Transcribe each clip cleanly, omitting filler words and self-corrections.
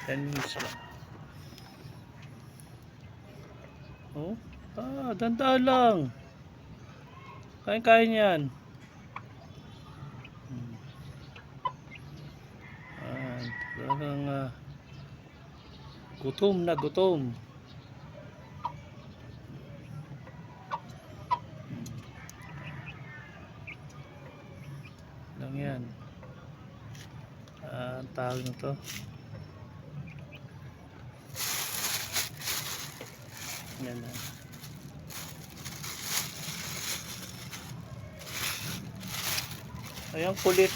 10 minutes lang. Oh, dandan lang. Kain-kain yan. Talagang gutom na gutom. Lang yan. Ang tawag na to. Yan na. Ayan, kulit.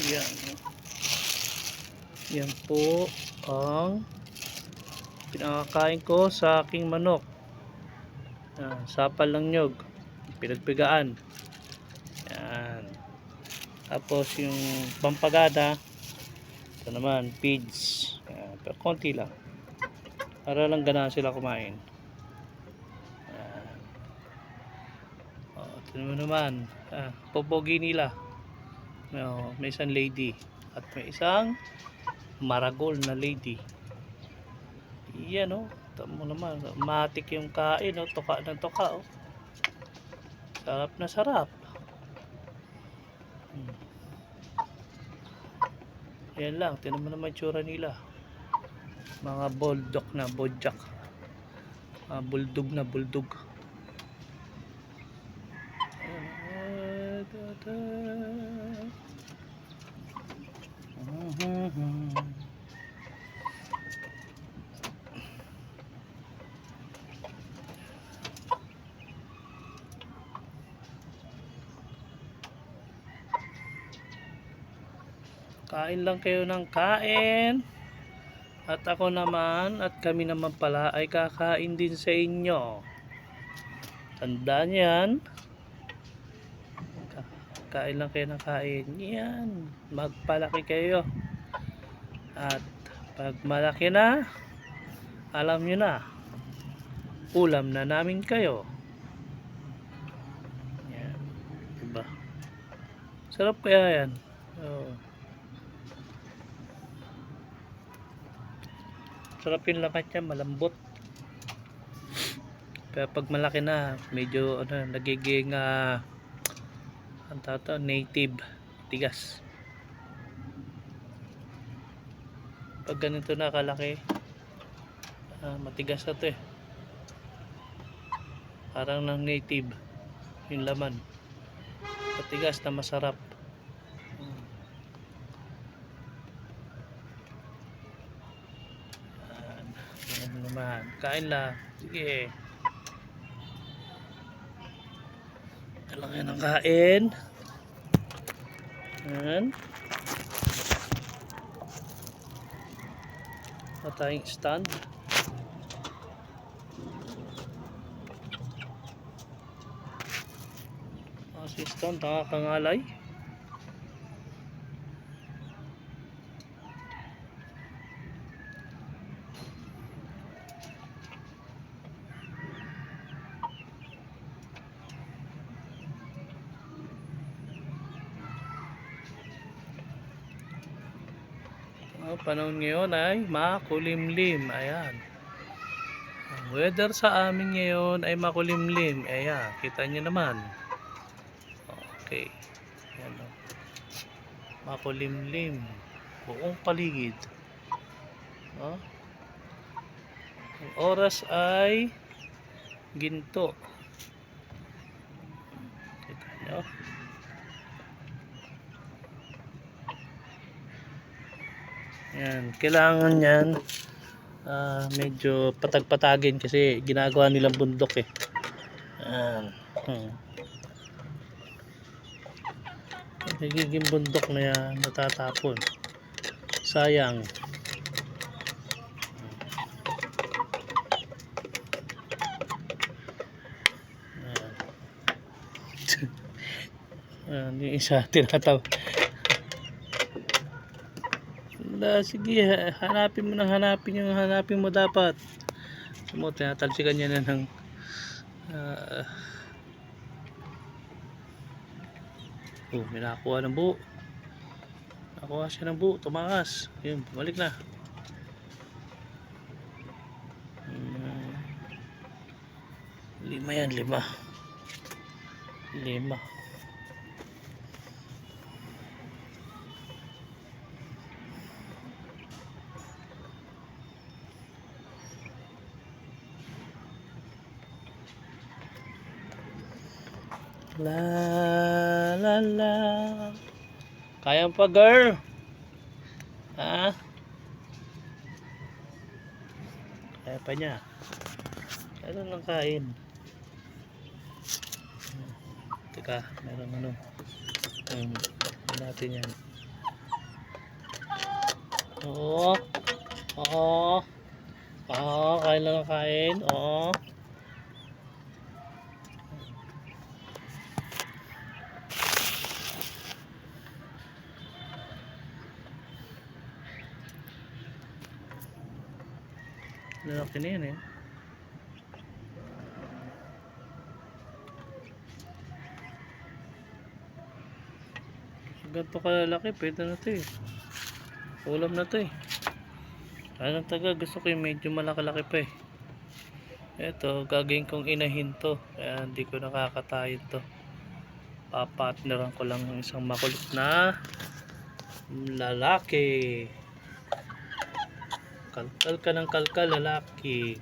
Yan. Yan po ang pinakakain ko sa aking manok. Sapal ng nyog. Pinagpigaan. Yan. Tapos yung pampagada, ito naman, feeds. Yan. Pero konti lang. Para lang ganahan sila kumain. Yan. Ito naman. Popogi nila. May isang lady. At may isang maragol na lady. Yan o. Tamo naman. Matik yung kain o. Tuka ng tuka o. Sarap na sarap. Yan lang. Tinan mo naman tsura nila. Mga bulldog na bodjak. Bulldog na bulldog. Kain lang kayo ng kain. At ako naman at kami naman pala ay kakain din sa inyo. Tandaan yan. Kain lang kayo ng kain. Yan. Magpalaki kayo. At pag malaki na, alam nyo na, ulam na namin kayo. Yan. Diba? Sarap kaya yan. Sarap yung laman niya, malambot. Pero pag malaki na, medyo nagiging native, tigas. Pag ganito na kalaki, matigas na to eh. Parang ng native yung laman. Matigas na masarap. Naman. Kain lang. Sige. Kain lang ng kain. Yan. Tayong stand. Si stand nakakangalay. Panahon ngayon ay makulimlim. Ayan. Ang weather sa amin ngayon ay makulimlim. Ayan. Kita nyo naman. Okay. Ayan. Makulimlim. Buong paligid. Ang oras ay ginto. Kita nyo. Yan, kailangan yan medyo patag-patagin kasi ginagawa nilang bundok eh. Yan. Nagiging bundok na yan, natatapon. Sayang. Yan, yung isa tinataw. Sige, hanapin mo dapat. Mo, tinatalsikan niya na ng may nakakuha ng buo. Nakuha siya ng buo, tumakas. Yun, bumalik na. Lima yan, lima. La la la. Kaya pa, girl? Ha? Kaya pa niya. Ano lang kain? Teka, meron ano. Natin yan. Oo. Oo. Oo, kain lang ang kain. Oo. Lalaki na yan eh. Ganito kalalaki, pwede na ito eh. Ulam na ito eh. Anong taga, gusto ko yung medyo malaki-laki pa eh. Ito, gagawin kong inahin to. Kaya hindi ko nakakatayin to. Papartneran ko lang ng isang makulit na lalaki. Kalkal ka ng kalkal, lalaki.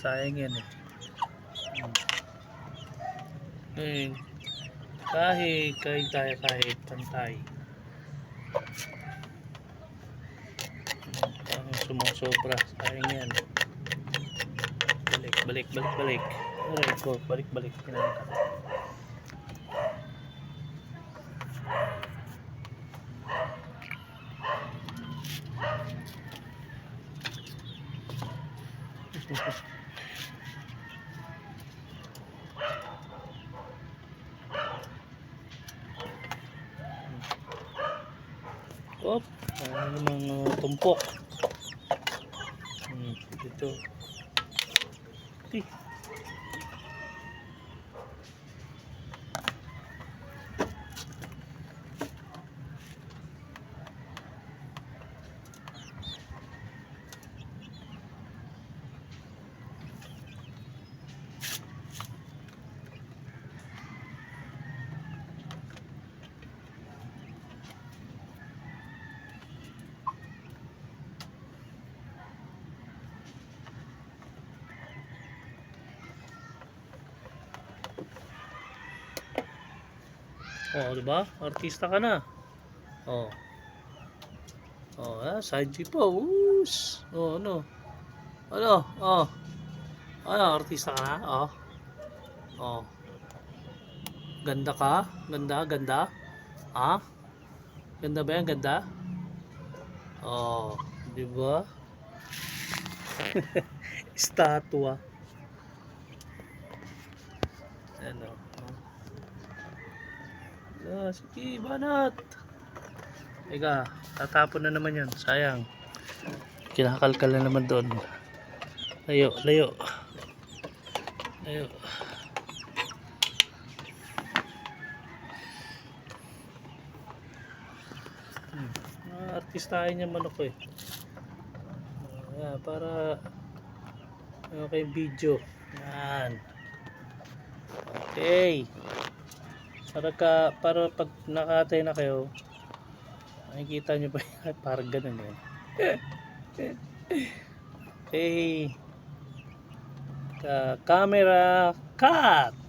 Sayang yan eh. Kahit tayo kahit pantay. Ang sumusobra, sayang yan. Balik. Aray ko, balik. Pinangkat. Namang tumpok. Dito. Oh, diba? Artista ka na. Oh. Oh, side view pa. Woos. Oh, ano? Ano? Oh. Ano, artista ka na? Oh. Oh. Ganda ka? Ganda? Ha? Ganda ba yan? Ganda? Oh, diba? Estatwa. Ano? Sige, banat. Eka, tatapon na naman yan. Sayang. Kinakalkal na naman doon. Layo. Artistahin niya manok ko eh. Para okay video. Yan. Okay. Para pag nakatay na kayo, makikita nyo pa yan. Parang ganun eh. Okay. Camera cut.